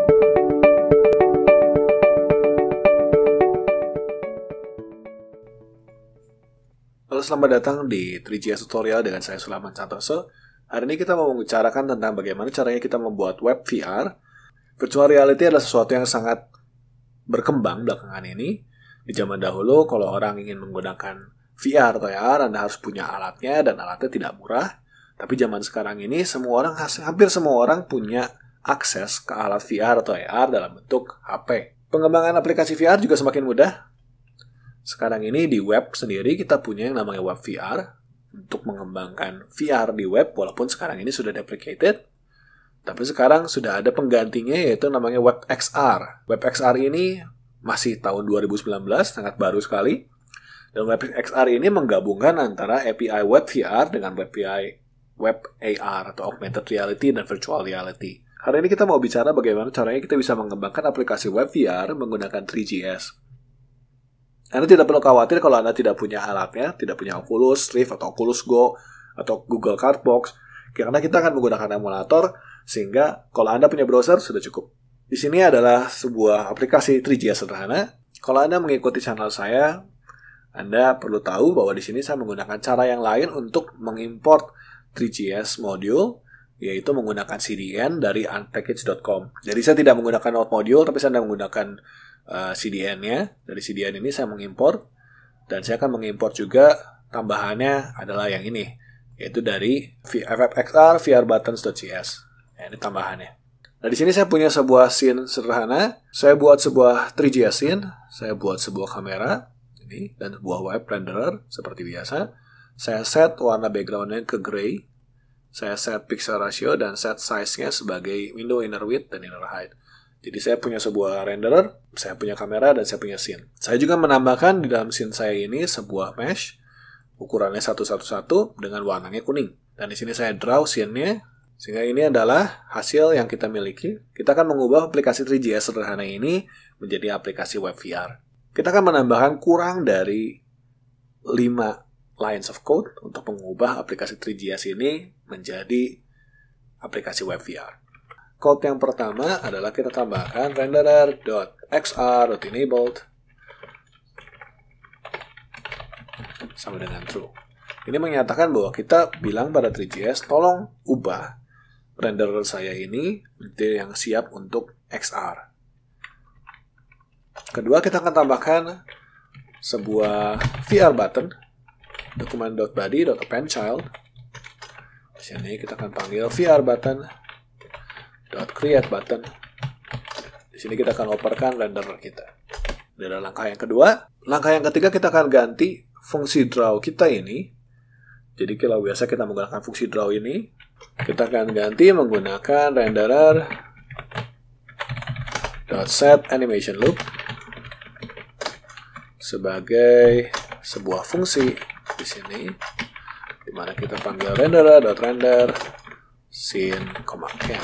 Halo, selamat datang di 3GS Tutorial dengan saya Sulaiman Santoso. Hari ini kita mau membicarakan tentang bagaimana caranya kita membuat web VR. Virtual reality adalah sesuatu yang sangat berkembang belakangan ini. Di zaman dahulu, kalau orang ingin menggunakan VR atau AR, Anda harus punya alatnya, dan alatnya tidak murah. Tapi zaman sekarang ini, hampir semua orang punya akses ke alat VR atau AR dalam bentuk HP. Pengembangan aplikasi VR juga semakin mudah. Sekarang ini di web sendiri kita punya yang namanya web VR untuk mengembangkan VR di web, walaupun sekarang ini sudah deprecated. Tapi sekarang sudah ada penggantinya, yaitu namanya web XR. Web XR ini masih tahun 2019, sangat baru sekali. Dan web XR ini menggabungkan antara API web VR dengan API web AR atau augmented reality dan virtual reality. Hari ini kita mau bicara bagaimana caranya kita bisa mengembangkan aplikasi web VR menggunakan 3GS. Anda tidak perlu khawatir kalau Anda tidak punya alatnya, tidak punya Oculus Rift atau Oculus Go atau Google Cardbox, karena kita akan menggunakan emulator, sehingga kalau Anda punya browser sudah cukup. Di sini adalah sebuah aplikasi 3GS sederhana. Kalau Anda mengikuti channel saya, Anda perlu tahu bahwa di sini saya menggunakan cara yang lain untuk mengimport 3GS module, yaitu menggunakan CDN dari unpackage.com. Jadi saya tidak menggunakan Node module, tapi saya menggunakan CDN-nya. Dari CDN ini saya mengimport, dan saya akan mengimport juga tambahannya adalah yang ini, yaitu dari FFXR VRButtons.js. Ya, ini tambahannya. Nah, di sini saya punya sebuah scene sederhana. Saya buat sebuah 3GS scene, saya buat sebuah kamera ini dan sebuah web renderer seperti biasa. Saya set warna background-nya ke gray. Saya set pixel ratio dan set size-nya sebagai window inner width dan inner height. Jadi saya punya sebuah renderer, saya punya kamera, dan saya punya scene. Saya juga menambahkan di dalam scene saya ini sebuah mesh, ukurannya 1:1 dengan warnanya kuning. Dan di sini saya draw scene-nya, sehingga ini adalah hasil yang kita miliki. Kita akan mengubah aplikasi 3GS sederhana ini menjadi aplikasi web VR. Kita akan menambahkan kurang dari 5 lines of code untuk mengubah aplikasi 3GS ini menjadi aplikasi web VR. Code yang pertama adalah kita tambahkan renderer.xr.enabled sama dengan true. Ini menyatakan bahwa kita bilang pada 3GS, tolong ubah renderer saya ini menjadi yang siap untuk XR. Kedua, kita akan tambahkan sebuah VR button, document.body.appendChild. Di sini kita akan panggil VR button .create button. Di sini kita akan operkan renderer kita. Ini adalah langkah yang kedua. Langkah yang ketiga, kita akan ganti fungsi draw kita ini. Jadi kalau biasa kita menggunakan fungsi draw ini, kita akan ganti menggunakan renderer .set animation loop sebagai sebuah fungsi di sini, di mana kita panggil renderer.render scene.cam.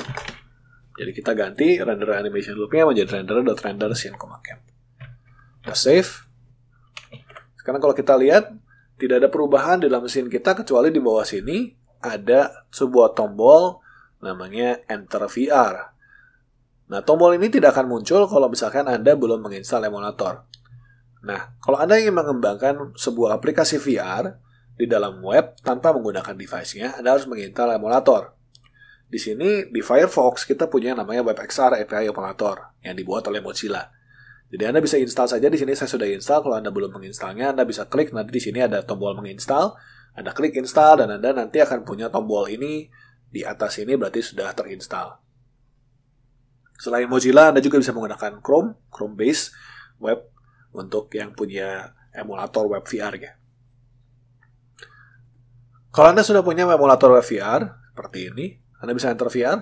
Jadi kita ganti renderer animation loop-nya menjadi renderer.render scene.cam. Kita save. Sekarang kalau kita lihat, tidak ada perubahan di dalam scene kita, kecuali di bawah sini ada sebuah tombol namanya Enter VR. Nah, tombol ini tidak akan muncul kalau misalkan Anda belum menginstal emulator. Nah, kalau Anda ingin mengembangkan sebuah aplikasi VR di dalam web tanpa menggunakan device-nya, Anda harus menginstal emulator. Di sini, di Firefox, kita punya namanya WebXR API Emulator yang dibuat oleh Mozilla. Jadi Anda bisa install saja. Di sini saya sudah install. Kalau Anda belum menginstalnya, Anda bisa klik. Nanti di sini ada tombol menginstal. Anda klik install, dan Anda nanti akan punya tombol ini di atas ini, berarti sudah terinstall. Selain Mozilla, Anda juga bisa menggunakan Chrome based web untuk yang punya emulator web VR-nya. Kalau Anda sudah punya emulator web VR seperti ini, Anda bisa enter VR.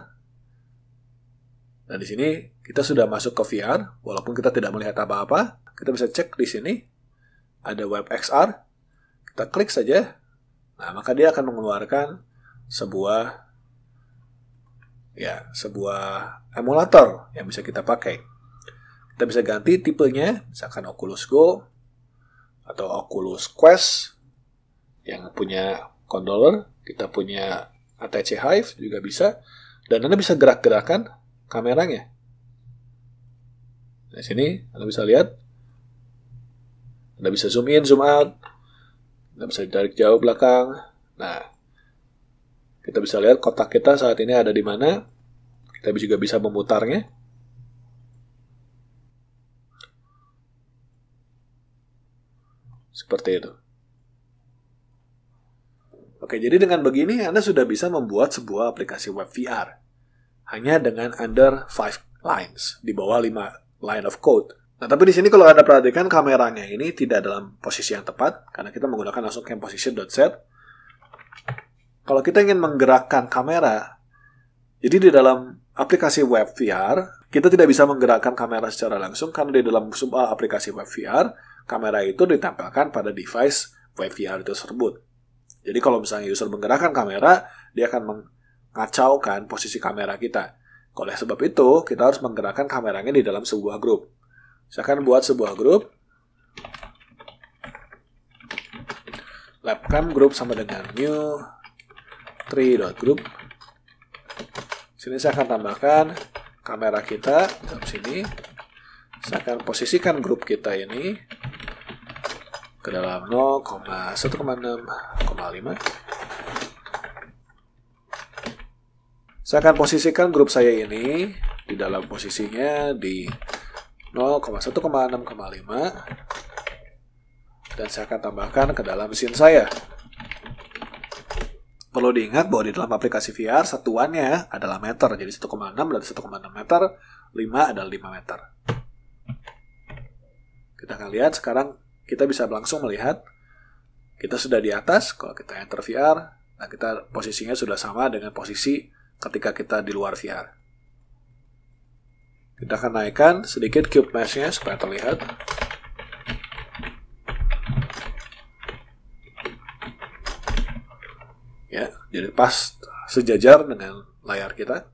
Dan di sini kita sudah masuk ke VR, walaupun kita tidak melihat apa-apa. Kita bisa cek di sini ada web XR. Kita klik saja. Nah, maka dia akan mengeluarkan sebuah emulator yang bisa kita pakai. Kita bisa ganti tipenya, misalkan Oculus Go atau Oculus Quest yang punya controller. Kita punya HTC Hive juga bisa, dan Anda bisa gerak-gerakan kameranya. Di sini Anda bisa lihat, Anda bisa zoom in, zoom out, Anda bisa tarik jauh belakang. Nah, kita bisa lihat kotak kita saat ini ada di mana. Kita juga bisa memutarnya. Seperti itu. Oke, jadi dengan begini Anda sudah bisa membuat sebuah aplikasi web VR. Hanya dengan under 5 lines, di bawah 5 line of code. Nah, tapi di sini kalau Anda perhatikan kameranya ini tidak dalam posisi yang tepat, karena kita menggunakan langsung cam position.set. Kalau kita ingin menggerakkan kamera, jadi di dalam aplikasi web VR, kita tidak bisa menggerakkan kamera secara langsung, karena di dalam sebuah aplikasi web VR, kamera itu ditempelkan pada device web VR itu tersebut. Jadi kalau misalnya user menggerakkan kamera, dia akan mengacaukan posisi kamera kita. Oleh sebab itu, kita harus menggerakkan kameranya di dalam sebuah grup. Saya akan buat sebuah grup. Labcam group sama dengan new 3.group. Sini saya akan tambahkan kamera kita dalam sini. Saya akan posisikan grup kita ini ke dalam 0,1,6,5. Saya akan posisikan grup saya ini di dalam posisinya di 0,1,6,5 dan saya akan tambahkan ke dalam scene saya. Perlu diingat bahwa di dalam aplikasi VR satuannya adalah meter, jadi 1,6 dan 1,6 meter, 5 adalah 5 meter. Kita akan lihat sekarang kita bisa langsung melihat kita sudah di atas. Kalau kita enter VR, nah kita posisinya sudah sama dengan posisi ketika kita di luar VR. Kita akan naikkan sedikit cube mesh-nya supaya terlihat. Ya, jadi pas sejajar dengan layar kita.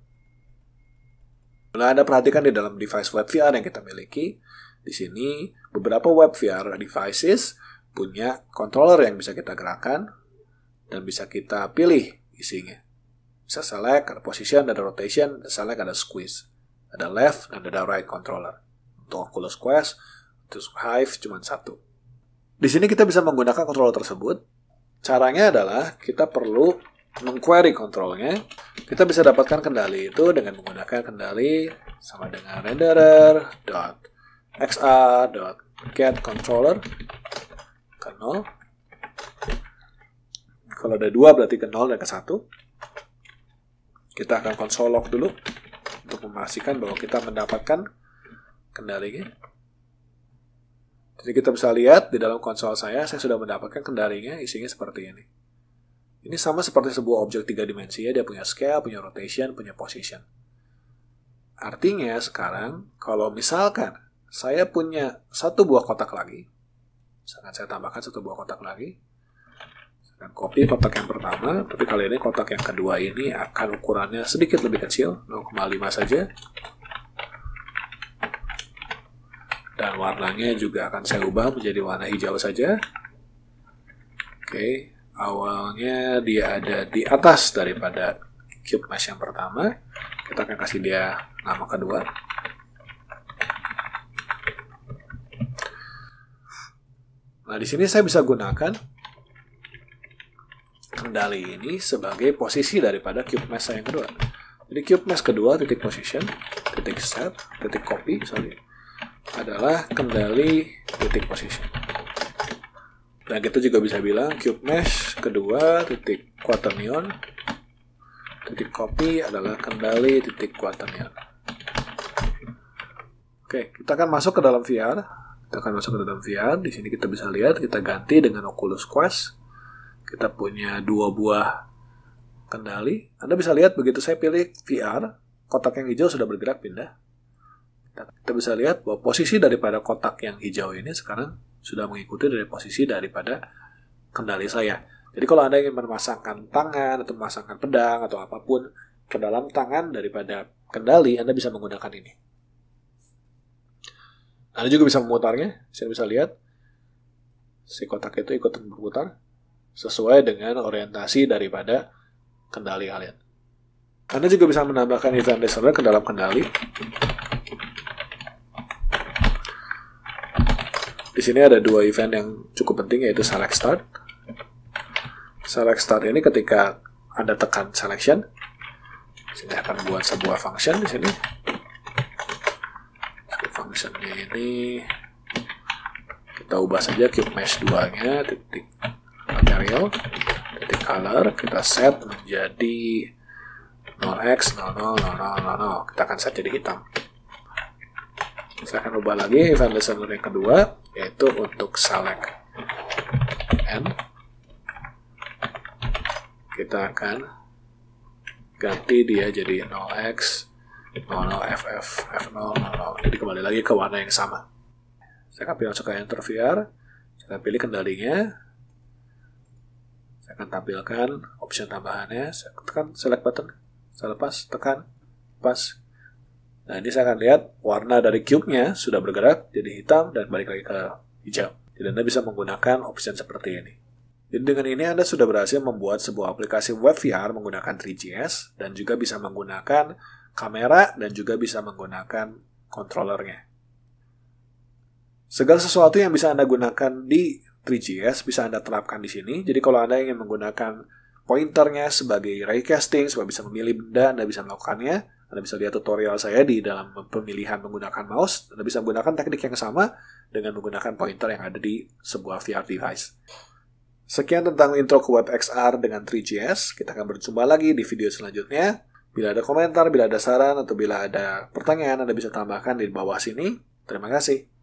Nah, Anda perhatikan di dalam device web VR yang kita miliki, di sini beberapa web VR devices punya controller yang bisa kita gerakkan dan bisa kita pilih isinya. Bisa select, ada position, ada rotation, ada select, ada squeeze. Ada left, dan ada right controller. Untuk Oculus Quest, untuk Hive cuma satu. Di sini kita bisa menggunakan controller tersebut. Caranya adalah kita perlu mengquery controlnya. Kita bisa dapatkan kendali itu dengan menggunakan kendali sama dengan renderer.xr.getController ke 0. Kalau ada 2 berarti ke 0 dan ke 1. Kita akan console log dulu untuk memastikan bahwa kita mendapatkan kendalinya. Jadi kita bisa lihat di dalam konsol saya sudah mendapatkan kendalinya, isinya seperti ini. Ini sama seperti sebuah objek 3 dimensi ya, dia punya scale, punya rotation, punya position. Artinya sekarang kalau misalkan saya punya satu buah kotak lagi, misalkan saya tambahkan satu buah kotak lagi, dan copy kotak yang pertama, tapi kali ini kotak yang kedua ini akan ukurannya sedikit lebih kecil, 0,5 saja. Dan warnanya juga akan saya ubah menjadi warna hijau saja. Oke, awalnya dia ada di atas daripada cube mesh yang pertama. Kita akan kasih dia nama kedua. Nah, di sini saya bisa gunakan kendali ini sebagai posisi daripada cube mesh yang kedua. Jadi cube mesh kedua titik position, titik set, titik copy, adalah kendali titik position. Dan kita juga bisa bilang cube mesh kedua titik quaternion, titik copy adalah kendali titik quaternion. Oke, kita akan masuk ke dalam VR. Di sini kita bisa lihat kita ganti dengan Oculus Quest. Kita punya 2 buah kendali. Anda bisa lihat begitu saya pilih VR, kotak yang hijau sudah bergerak pindah. Kita bisa lihat bahwa posisi daripada kotak yang hijau ini sekarang sudah mengikuti dari posisi daripada kendali saya. Jadi kalau Anda ingin memasangkan tangan atau memasangkan pedang atau apapun ke dalam tangan daripada kendali, Anda bisa menggunakan ini. Anda juga bisa memutarnya. Saya bisa lihat si kotak itu ikut berputar sesuai dengan orientasi daripada kendali kalian. Anda juga bisa menambahkan event listener ke dalam kendali. Di sini ada dua event yang cukup penting, yaitu select start. Select start ini ketika Anda tekan selection, sini akan buat sebuah function di sini. Functionnya ini kita ubah saja cube mesh 2-nya, titik material, titik color, kita set menjadi 0x000000. Kita akan set jadi hitam. Saya akan ubah lagi event listener yang kedua, yaitu untuk select n. Kita akan ganti dia jadi 0x 00ff f000. Jadi kembali lagi ke warna yang sama. Saya akan masuk ke enter VR. Saya akan pilih kendalinya. Saya akan tampilkan option tambahannya. Saya tekan select button. Saya lepas, tekan, pas. Nah, ini saya akan lihat warna dari cube-nya sudah bergerak jadi hitam dan balik lagi ke hijau. Jadi Anda bisa menggunakan option seperti ini. Jadi dengan ini Anda sudah berhasil membuat sebuah aplikasi web VR menggunakan 3GS dan juga bisa menggunakan kamera dan juga bisa menggunakan controllernya. Segala sesuatu yang bisa Anda gunakan di 3GS bisa Anda terapkan di sini. Jadi kalau Anda ingin menggunakan pointernya sebagai raycasting supaya bisa memilih benda, Anda bisa melakukannya. Anda bisa lihat tutorial saya di dalam pemilihan menggunakan mouse. Anda bisa menggunakan teknik yang sama dengan menggunakan pointer yang ada di sebuah VR device. Sekian tentang intro ke web XR dengan 3GS. Kita akan berjumpa lagi di video selanjutnya. Bila ada komentar, bila ada saran, atau bila ada pertanyaan, Anda bisa tambahkan di bawah sini. Terima kasih.